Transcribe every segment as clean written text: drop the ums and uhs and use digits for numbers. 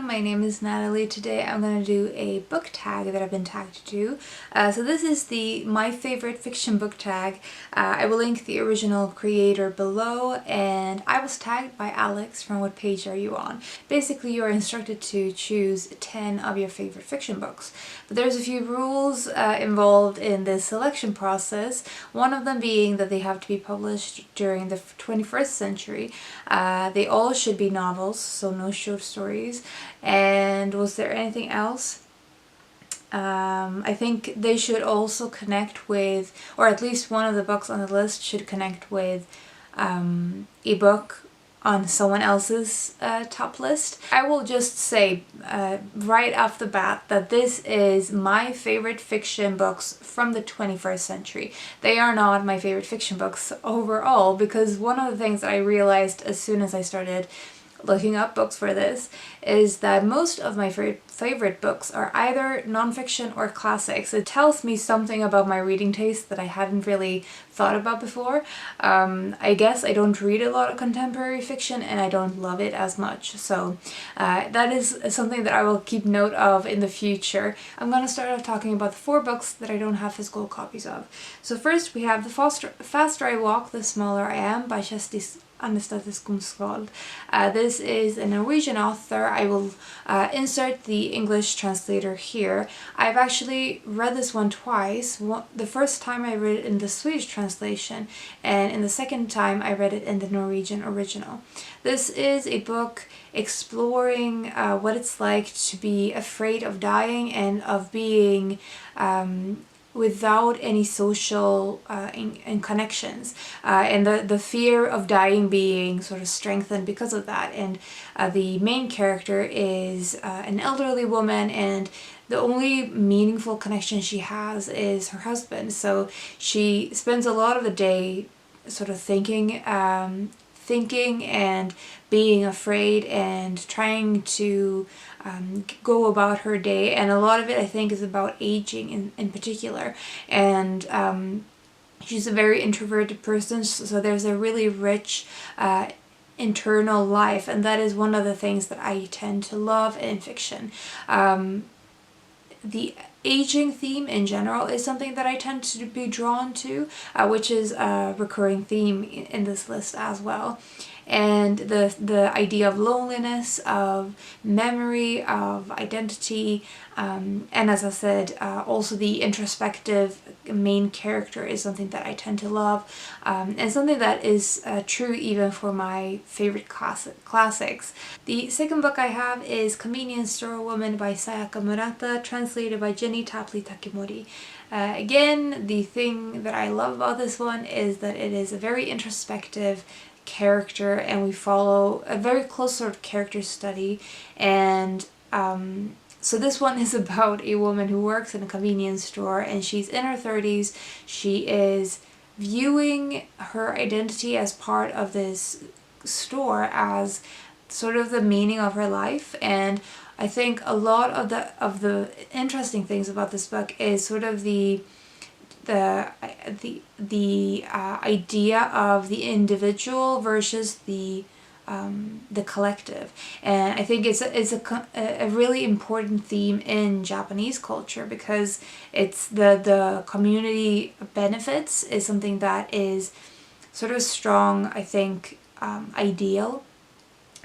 my name is Natalie. Today I'm going to do a book tag that I've been tagged to do. So this is the My Favorite Fiction book tag. I will link the original creator below, and I was tagged by Alex from What Page Are You On? Basically, you are instructed to choose 10 of your favorite fiction books. But there's a few rules involved in this selection process, one of them being that they have to be published during the 21st century. They all should be novels, so no short stories. And was there anything else? I think they should also connect with, or at least one of the books on the list should connect with a book on someone else's top list. I will just say right off the bat that this is my favorite fiction books from the 21st century. They are not my favorite fiction books overall, because one of the things that I realized as soon as I started looking up books for this is that most of my favorite books are either nonfiction or classics. It tells me something about my reading taste that I hadn't really thought about before. I guess I don't read a lot of contemporary fiction and I don't love it as much, so that is something that I will keep note of in the future. I'm going to start off talking about the 4 books that I don't have physical copies of. So first we have The Faster I Walk, the Smaller I Am by Kjersti Skomsvold. This is a Norwegian author. I will insert the English translator here. I've actually read this one twice. The first time I read it in the Swedish translation, and in the second time I read it in the Norwegian original. This is a book exploring what it's like to be afraid of dying and of being without any social and connections, and the fear of dying being sort of strengthened because of that. And the main character is an elderly woman, and the only meaningful connection she has is her husband. So she spends a lot of the day sort of thinking and being afraid and trying to go about her day, and a lot of it I think is about aging in particular. And she's a very introverted person, so there's a really rich internal life, and that is one of the things that I tend to love in fiction. The aging theme in general is something that I tend to be drawn to, which is a recurring theme in this list as well. And the idea of loneliness, of memory, of identity, and as I said, also the introspective main character is something that I tend to love, and something that is true even for my favorite classics. The second book I have is Convenience Store Woman by Sayaka Murata, translated by Geni Takimori. Again, the thing that I love about this one is that it is a very introspective character, and we follow a very close sort of character study. And so this one is about a woman who works in a convenience store, and she's in her 30s. She is viewing her identity as part of this store as sort of the meaning of her life. And I think a lot of the interesting things about this book is sort of the idea of the individual versus the collective. And I think it's a really important theme in Japanese culture, because it's the community benefits is something that is sort of strong, I think, ideal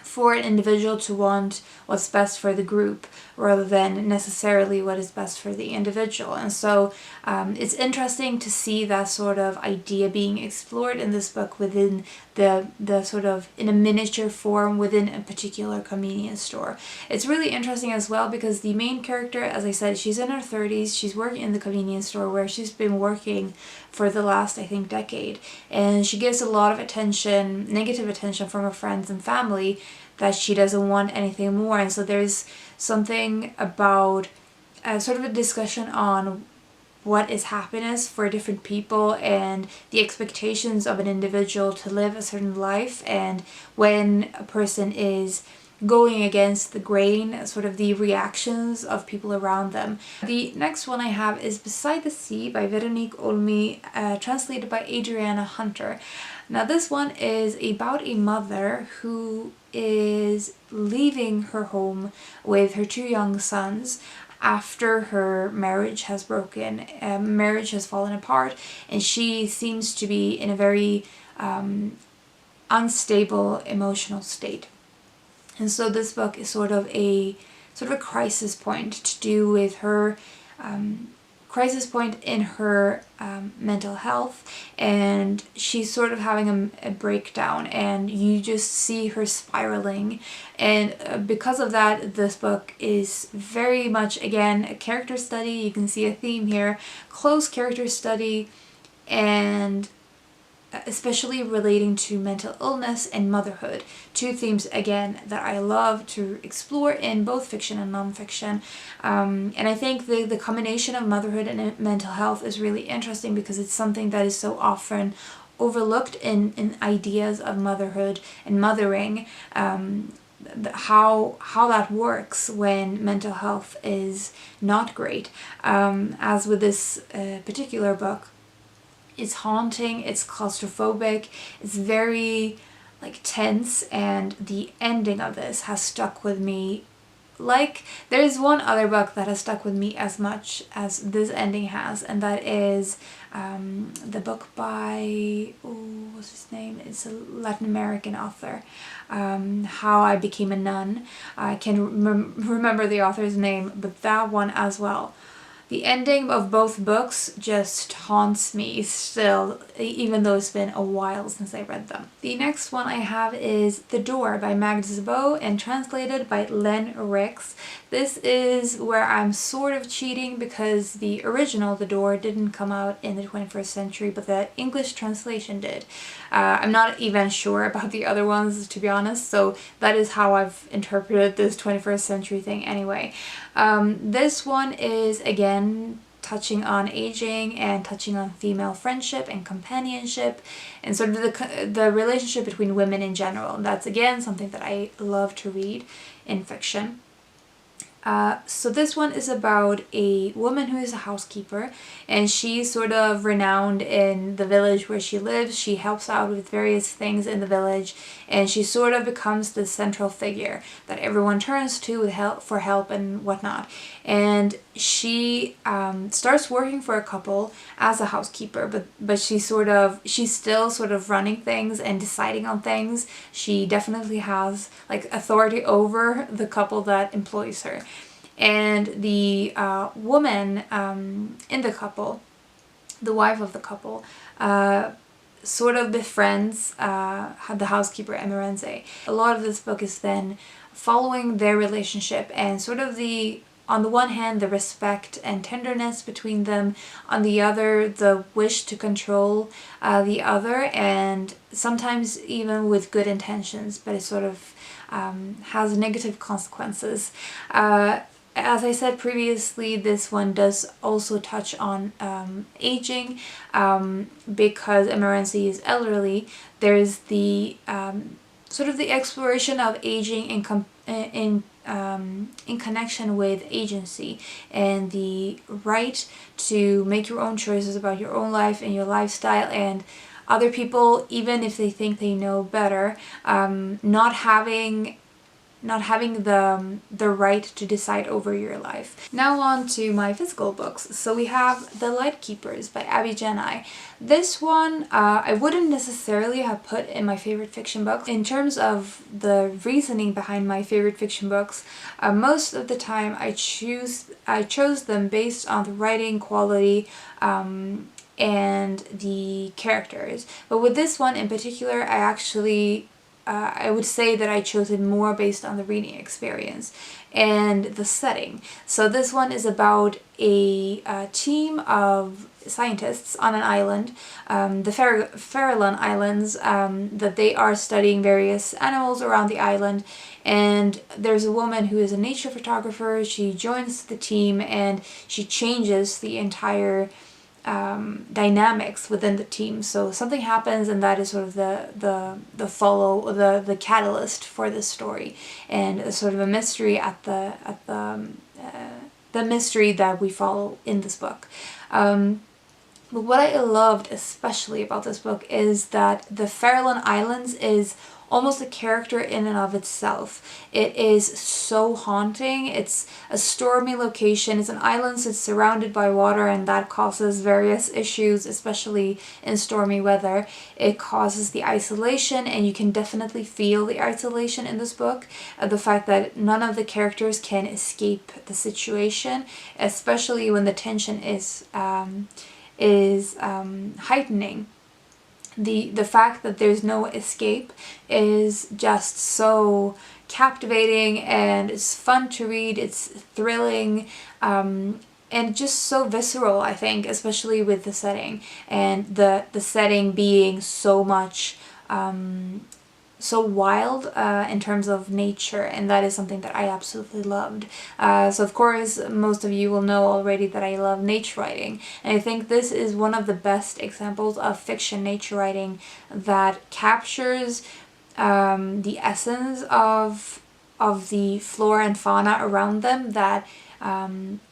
for an individual to want what's best for the group rather than necessarily what is best for the individual. And so it's interesting to see that sort of idea being explored in this book within the sort of in a miniature form within a particular convenience store. It's really interesting as well because the main character, as I said, she's in her 30s, she's working in the convenience store where she's been working for the last, I think, decade, and she gets a lot of attention, negative attention from her friends and family, that she doesn't want anything more. And so there's something about sort of a discussion on what is happiness for different people and the expectations of an individual to live a certain life, and when a person is going against the grain, sort of the reactions of people around them. The next one I have is Beside the Sea by Veronique, Olmi, translated by Adriana Hunter. Now this one is about a mother who is leaving her home with her 2 young sons after her marriage has broken, marriage has fallen apart, and she seems to be in a very unstable emotional state. And so this book is sort of a crisis point to do with her crisis point in her mental health, and she's sort of having a breakdown, and you just see her spiraling. And because of that, this book is very much, again, a character study. You can see a theme here, close character study, and especially relating to mental illness and motherhood. 2 themes, again, that I love to explore in both fiction and nonfiction. And I think the combination of motherhood and mental health is really interesting because it's something that is so often overlooked in ideas of motherhood and mothering. How that works when mental health is not great. As with this particular book, it's haunting, it's claustrophobic, it's very tense, and the ending of this has stuck with me. There's one other book that has stuck with me as much as this ending has, and that is the book by, what's his name? It's a Latin American author, How I Became a Nun. I can't remember the author's name, but that one as well. The ending of both books just haunts me still, even though it's been a while since I read them. The next one I have is The Door by Magda Szabo and translated by Len Rix. This is where I'm sort of cheating because the original The Door didn't come out in the 21st century, but the English translation did. I'm not even sure about the other ones, to be honest, so that is how I've interpreted this 21st century thing anyway. This one is, again, touching on aging and touching on female friendship and companionship and sort of the relationship between women in general. And that's, again, something that I love to read in fiction. So this one is about a woman who is a housekeeper, and she's sort of renowned in the village where she lives. She helps out with various things in the village, and she sort of becomes the central figure that everyone turns to for help and whatnot. And she starts working for a couple as a housekeeper, but she's still sort of running things and deciding on things. She definitely has authority over the couple that employs her. And the woman in the couple, the wife of the couple, sort of befriends the housekeeper Emerenze. A lot of this book is then following their relationship and sort of on the one hand, the respect and tenderness between them, on the other, the wish to control the other, and sometimes even with good intentions, but it sort of has negative consequences. As I said previously, this one does also touch on aging, because Emerenze is elderly. There's the sort of the exploration of aging in connection with agency and the right to make your own choices about your own life and your lifestyle, and other people, even if they think they know better, not having the right to decide over your life. Now on to my physical books. So we have The Lightkeepers by Abby Geni. This one I wouldn't necessarily have put in my favorite fiction books. In terms of the reasoning behind my favorite fiction books, most of the time I chose them based on the writing quality and the characters. But with this one in particular, I would say that I chose it more based on the reading experience and the setting. So this one is about a team of scientists on an island, the Farallon Islands, that they are studying various animals around the island. And there's a woman who is a nature photographer. She joins the team and she changes the entire dynamics within the team. So something happens, and that is sort of the catalyst for this story, and a sort of a mystery the mystery that we follow in this book. But what I loved especially about this book is that the Farallon Islands is almost a character in and of itself. It is so haunting. It's a stormy location. It's an island that's surrounded by water, and that causes various issues, especially in stormy weather. It causes the isolation, and you can definitely feel the isolation in this book. The fact that none of the characters can escape the situation, especially when the tension is heightening. The fact that there's no escape is just so captivating, and it's fun to read. It's thrilling, and just so visceral, I think, especially with the setting, and the setting being so much so wild in terms of nature, and that is something that I absolutely loved. So of course most of you will know already that I love nature writing, and I think this is one of the best examples of fiction nature writing that captures the essence of the flora and fauna around them, that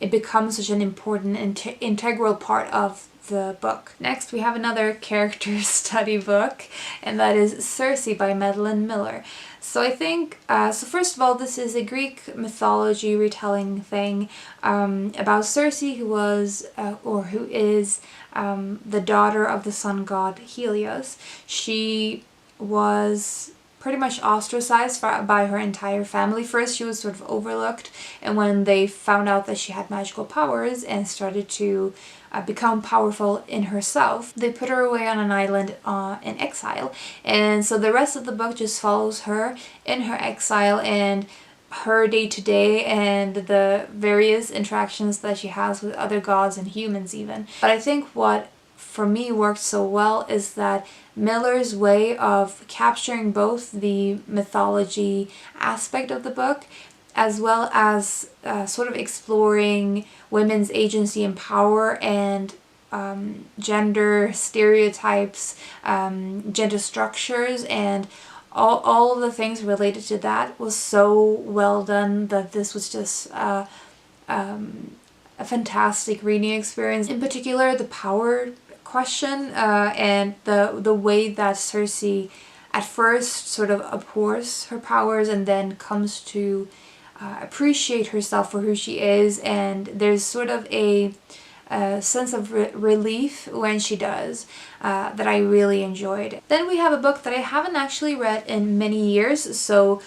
it becomes such an important integral part of the book. Next we have another character study book, and that is Circe by Madeleine Miller. So I think, so first of all, this is a Greek mythology retelling thing about Circe, who was, or who is, the daughter of the sun god Helios. She was pretty much ostracized by her entire family. First she was sort of overlooked, and when they found out that she had magical powers and started to become powerful in herself, they put her away on an island in exile. And so the rest of the book just follows her in her exile and her day-to-day and the various interactions that she has with other gods and humans even. But I think what for me worked so well is that Miller's way of capturing both the mythology aspect of the book as well as sort of exploring women's agency and power and gender stereotypes, gender structures, and all of the things related to that was so well done that this was just a fantastic reading experience. In particular, the power question and the way that Circe at first sort of abhors her powers and then comes to appreciate herself for who she is, and there's sort of a sense of relief when she does that I really enjoyed. Then we have a book that I haven't actually read in many years, so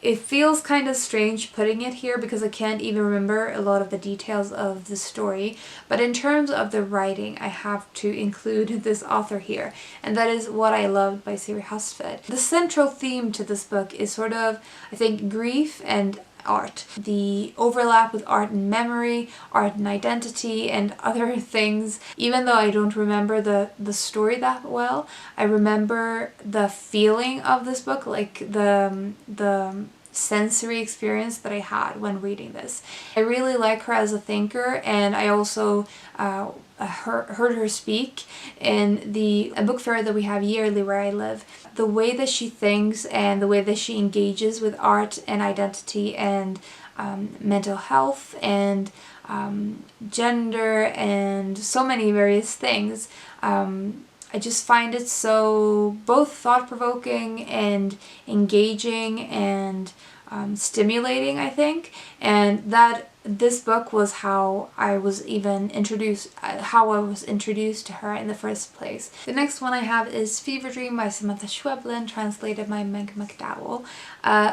it feels kind of strange putting it here because I can't even remember a lot of the details of the story, but in terms of the writing I have to include this author here, and that is What I Loved by Siri Hustvedt. The central theme to this book is sort of, I think, grief and art. The overlap with art and memory, art and identity, and other things. Even though I don't remember the story that well, I remember the feeling of this book, like the sensory experience that I had when reading this. I really like her as a thinker, and I also heard her speak in a book fair that we have yearly where I live. The way that she thinks and the way that she engages with art and identity and mental health and gender and so many various things, I just find it so both thought-provoking and engaging and stimulating, I think, and that this book was how I was introduced to her in the first place. The next one I have is Fever Dream by Samanta Schweblin, translated by Meg McDowell.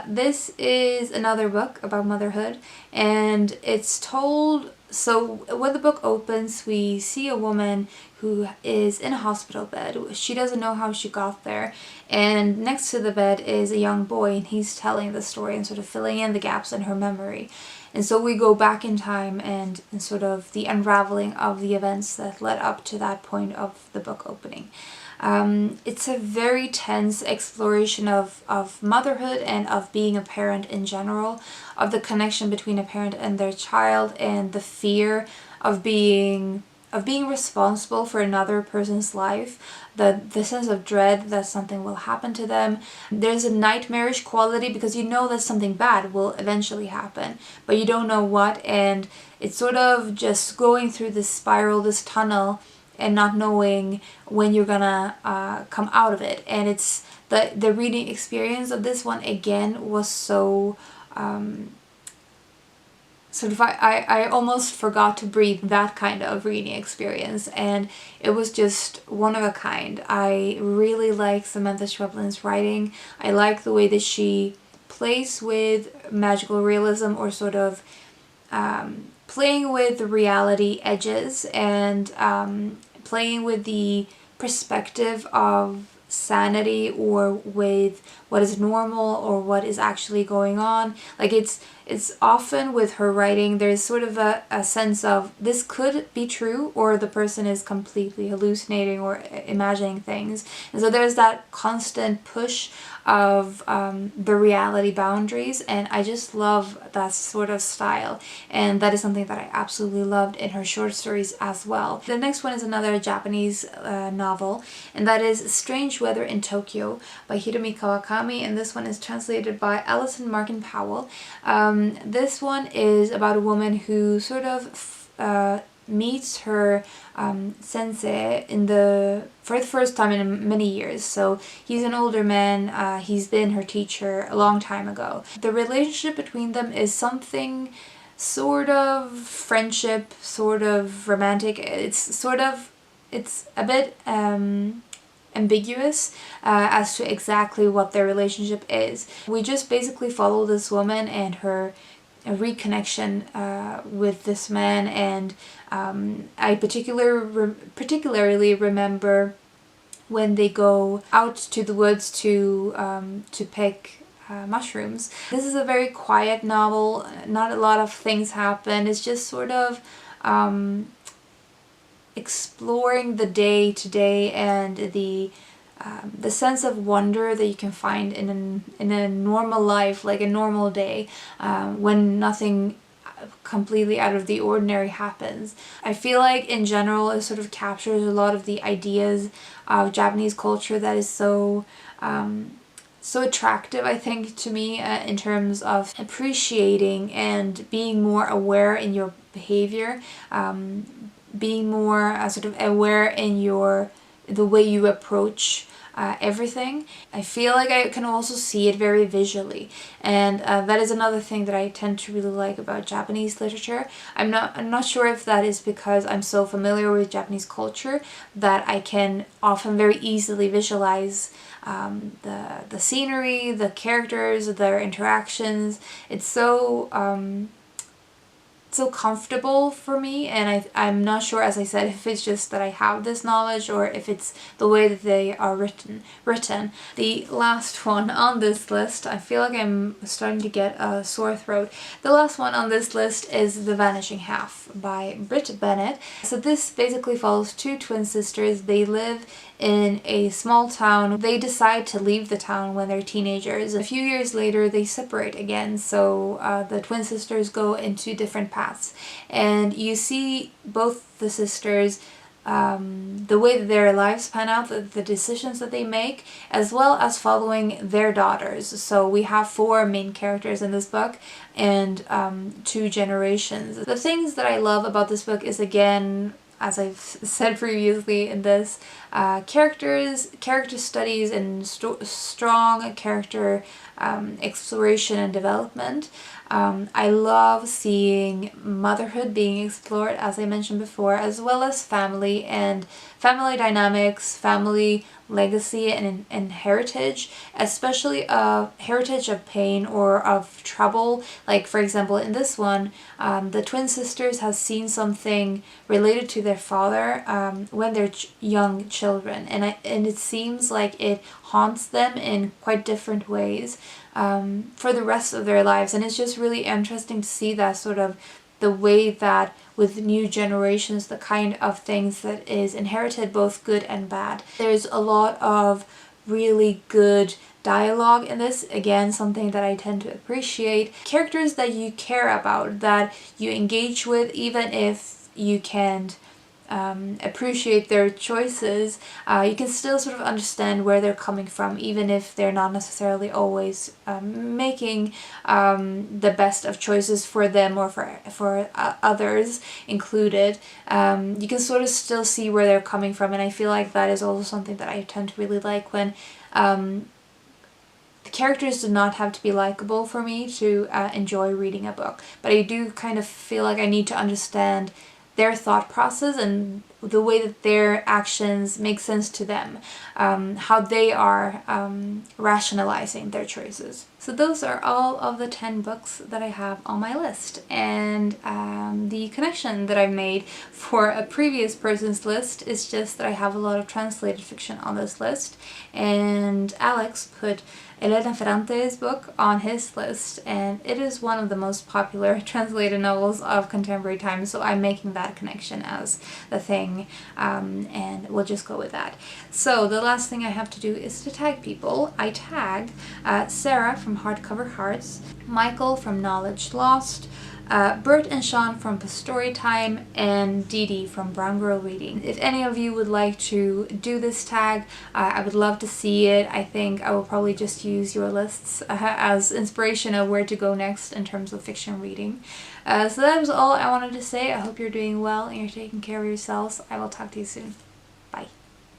This is another book about motherhood, and it's told. So when the book opens, we see a woman who is in a hospital bed. She doesn't know how she got there, and next to the bed is a young boy, and he's telling the story and sort of filling in the gaps in her memory. And so we go back in time and sort of the unraveling of the events that led up to that point of the book opening. It's a very tense exploration of motherhood and of being a parent in general, of the connection between a parent and their child, and the fear of being responsible for another person's life, the sense of dread that something will happen to them. There's a nightmarish quality because you know that something bad will eventually happen, but you don't know what, and it's sort of just going through this spiral, this tunnel and not knowing when you're gonna come out of it. And it's the reading experience of this one again was so sort of, I almost forgot to breathe, that kind of reading experience, and it was just one of a kind. I really like Samantha Schweblin's writing. I like the way that she plays with magical realism, or sort of playing with the reality edges, and playing with the perspective of sanity, or with what is normal or what is actually going on. Like it's often with her writing there's sort of a sense of this could be true, or the person is completely hallucinating or imagining things, and so there's that constant push of the reality boundaries, and I just love that sort of style, and that is something that I absolutely loved in her short stories as well. The next one is another Japanese novel, and that is Strange Weather in Tokyo by Hiromi Kawakami, and this one is translated by Alison Markin Powell. This one is about a woman who sort of meets her sensei for the first time in many years. So he's an older man, he's been her teacher a long time ago. The relationship between them is something sort of friendship, sort of romantic. It's a bit ambiguous as to exactly what their relationship is. We just basically follow this woman and her reconnection with this man, and I particularly remember when they go out to the woods to pick mushrooms. This is a very quiet novel, not a lot of things happen, it's just sort of exploring the day to day and the sense of wonder that you can find in a normal life, like a normal day, when nothing completely out of the ordinary happens. I feel like in general it sort of captures a lot of the ideas of Japanese culture that is so attractive, I think, to me, in terms of appreciating and being more aware in your behavior, being more sort of aware in the way you approach everything. I feel like I can also see it very visually, and that is another thing that I tend to really like about Japanese literature. I'm not sure if that is because I'm so familiar with Japanese culture that I can often very easily visualize the scenery, the characters, their interactions. It's so comfortable for me, and I'm not sure, as I said, if it's just that I have this knowledge or if it's the way that they are written. The last one on this list, I feel like I'm starting to get a sore throat. The last one on this list is The Vanishing Half by Brit Bennett. So this basically follows two twin sisters. They live in a small town. They decide to leave the town when they're teenagers. A few years later they separate again, so the twin sisters go into different paths, and you see both the sisters, the way that their lives pan out, the decisions that they make, as well as following their daughters. So we have 4 main characters in this book, and 2 generations. The things that I love about this book is, again, as I've said previously in this, character studies and strong character exploration and development. I love seeing motherhood being explored, as I mentioned before, as well as family and family dynamics, family legacy and heritage, especially heritage of pain or of trouble. Like, for example, in this one, the twin sisters have seen something related to their father when they're young children, and it seems like it haunts them in quite different ways for the rest of their lives. And it's just really interesting to see that sort of the way that with new generations, the kind of things that is inherited, both good and bad. There's a lot of really good dialogue in this, again, something that I tend to appreciate. Characters that you care about, that you engage with, even if you can't appreciate their choices, you can still sort of understand where they're coming from, even if they're not necessarily always making the best of choices for them or for others included. You can sort of still see where they're coming from, and I feel like that is also something that I tend to really like when the characters do not have to be likable for me to enjoy reading a book, but I do kind of feel like I need to understand their thought process and the way that their actions make sense to them, how they are rationalizing their choices. So those are all of the 10 books that I have on my list, and the connection that I made for a previous person's list is just that I have a lot of translated fiction on this list, and Alex put Elena Ferrante's book on his list, and it is one of the most popular translated novels of contemporary times, so I'm making that connection as the thing, and we'll just go with that. So the last thing I have to do is to tag people. I tag Sarah from Hardcover Hearts, Michael from Knowledge Lost, Bert and Sean from Storytime, and Didi from Brown Girl Reading. If any of you would like to do this tag, I would love to see it. I think I will probably just use your lists as inspiration of where to go next in terms of fiction reading. So that was all I wanted to say. I hope you're doing well and you're taking care of yourselves. I will talk to you soon. Bye.